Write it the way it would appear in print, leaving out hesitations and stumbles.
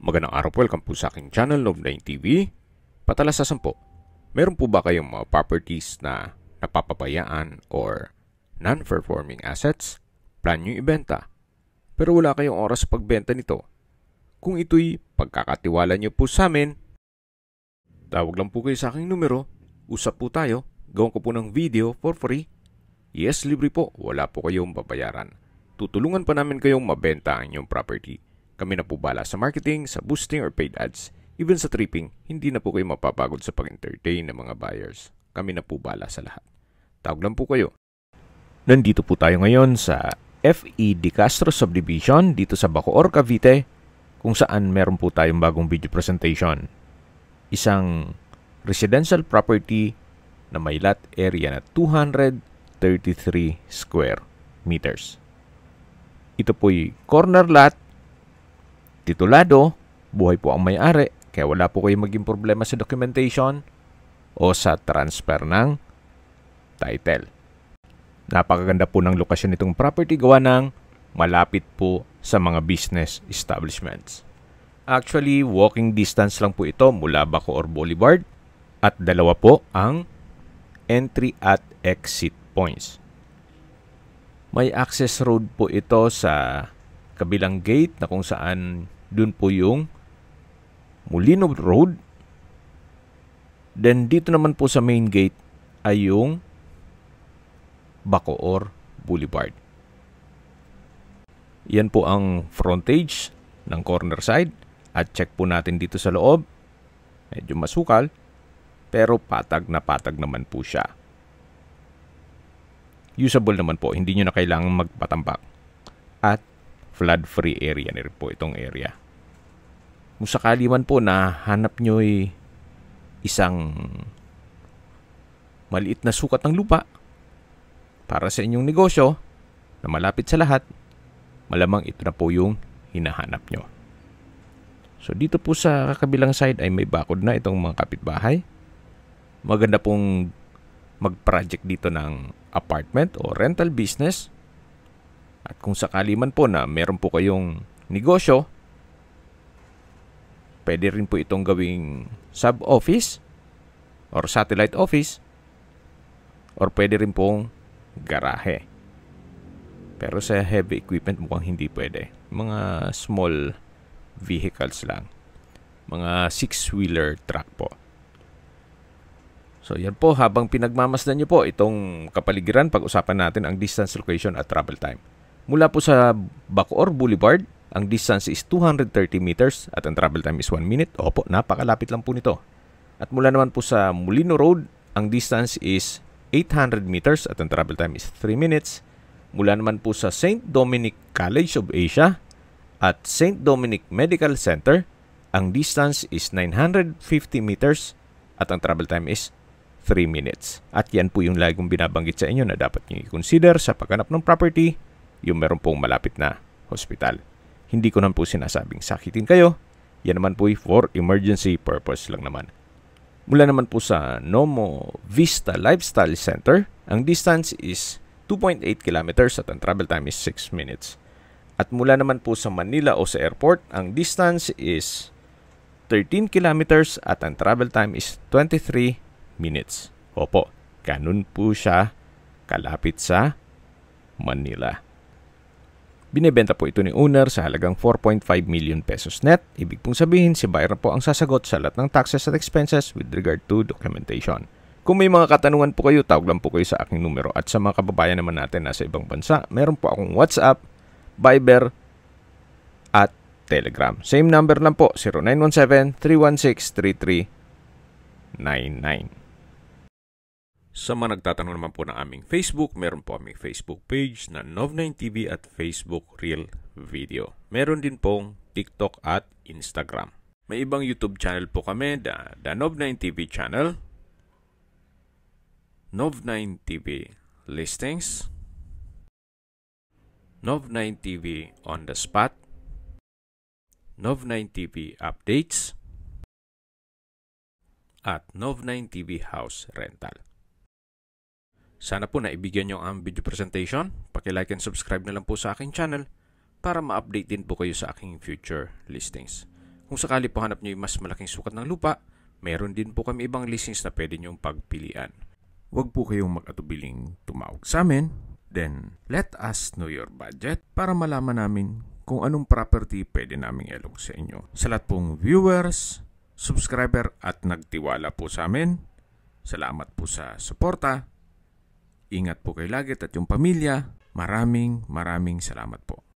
Magandang araw po, welcome po sa aking channel, Nov9 TV. Patalasasan po, meron po ba kayong mga properties na napapabayaan or non-performing assets? Plan nyo ibenta, pero wala kayong oras sa pagbenta nito. Kung ito'y pagkakatiwala nyo po sa amin, tawag lang po kayo sa aking numero, usap po tayo, gawin ko po ng video for free. Yes, libre po, wala po kayong babayaran. Tutulungan pa namin kayong mabenta ang inyong property. Kami na po bala sa marketing, sa boosting or paid ads. Even sa tripping, hindi na po kayo mapapagod sa pag-entertain ng mga buyers. Kami na po bala sa lahat. Tawag lang po kayo. Nandito po tayo ngayon sa F.E. De Castro Subdivision dito sa Bacoor, Cavite, kung saan meron po tayong bagong video presentation. Isang residential property na may lot area na 233 square meters. Ito po'y corner lot, titulado, buhay po ang may-ari, kaya wala po kayong maging problema sa documentation o sa transfer ng title. Napakaganda po ng lokasyon nitong property gawa ng malapit po sa mga business establishments. Actually, walking distance lang po ito mula Bacoor Boulevard at dalawa po ang entry at exit points. May access road po ito sa kabilang gate na kung saan dun po yung Molino Road. Then dito naman po sa main gate ay yung Bacoor Boulevard. Yan po ang frontage ng corner side. At check po natin dito sa loob. Medyo masukal, pero patag naman po siya. Usable naman po, hindi nyo na kailangang magpatambak. At flood-free area na rin po itong area. Kung sakali man po na hanap nyo isang maliit na sukat ng lupa para sa inyong negosyo na malapit sa lahat, malamang ito na po yung hinahanap nyo. So dito po sa kabilang side ay may bakod na itong mga kapitbahay. Maganda pong mag-project dito ng apartment o rental business. At kung sakali man po na meron po kayong negosyo, pwede rin po itong gawing sub-office or satellite office or pwede rin pong garahe. Pero sa heavy equipment mukhang hindi pwede. Mga small vehicles lang. Mga 6-wheeler truck po. So yan po, habang pinagmamasdan nyo po itong kapaligiran, pag-usapan natin ang distance, location at travel time. Mula po sa Bacoor Boulevard, ang distance is 230 meters at ang travel time is 1 minute. Opo, napakalapit lang po nito. At mula naman po sa Molino Road, ang distance is 800 meters at ang travel time is 3 minutes. Mula naman po sa St. Dominic College of Asia at St. Dominic Medical Center, ang distance is 950 meters at ang travel time is 3 minutes. At yan po yung lagi kong binabanggit sa inyo na dapat nyo i-consider sa paghanap ng property, yung meron pong malapit na hospital. Hindi ko naman po sinasabing sakitin kayo. Yan naman po for emergency purpose lang naman. Mula naman po sa Nomo Vista Lifestyle Center, ang distance is 2.8 kilometers at ang travel time is 6 minutes. At mula naman po sa Manila o sa airport, ang distance is 13 kilometers at ang travel time is 23 minutes. Opo, ganun po siya kalapit sa Manila. Binebenta po ito ni owner sa halagang 4.5 million pesos net. Ibig pong sabihin, si buyer po ang sasagot sa lahat ng taxes at expenses with regard to documentation. Kung may mga katanungan po kayo, tawag lang po kayo sa aking numero. At sa mga kababayan naman natin nasa ibang bansa, meron po akong WhatsApp, Viber, at Telegram. Same number lang po, 0917-316-3399. Sa mga nagtatanong naman po ng aming Facebook, meron po aming Facebook page na Nov9 TV at Facebook Reel Video. Meron din pong TikTok at Instagram. May ibang YouTube channel po kami, the Nov9 TV channel, Nov9 TV Listings, Nov9 TV On The Spot, Nov9 TV Updates, at Nov9 TV House Rental. Sana po naibigyan nyo ang video presentation. Paki-like and subscribe na lang po sa aking channel para ma-update din po kayo sa aking future listings. Kung sakali po hanap nyo yung mas malaking sukat ng lupa, meron din po kami ibang listings na pwede nyong pagpilian. Huwag po kayong mag-atubiling tumawag sa amin. Then, let us know your budget para malaman namin kung anong property pwede naming ilog sa inyo. Sa lahat pong viewers, subscriber at nagtiwala po sa amin, salamat po sa suporta. Ingat po kayo lagi at yung pamilya. Maraming salamat po.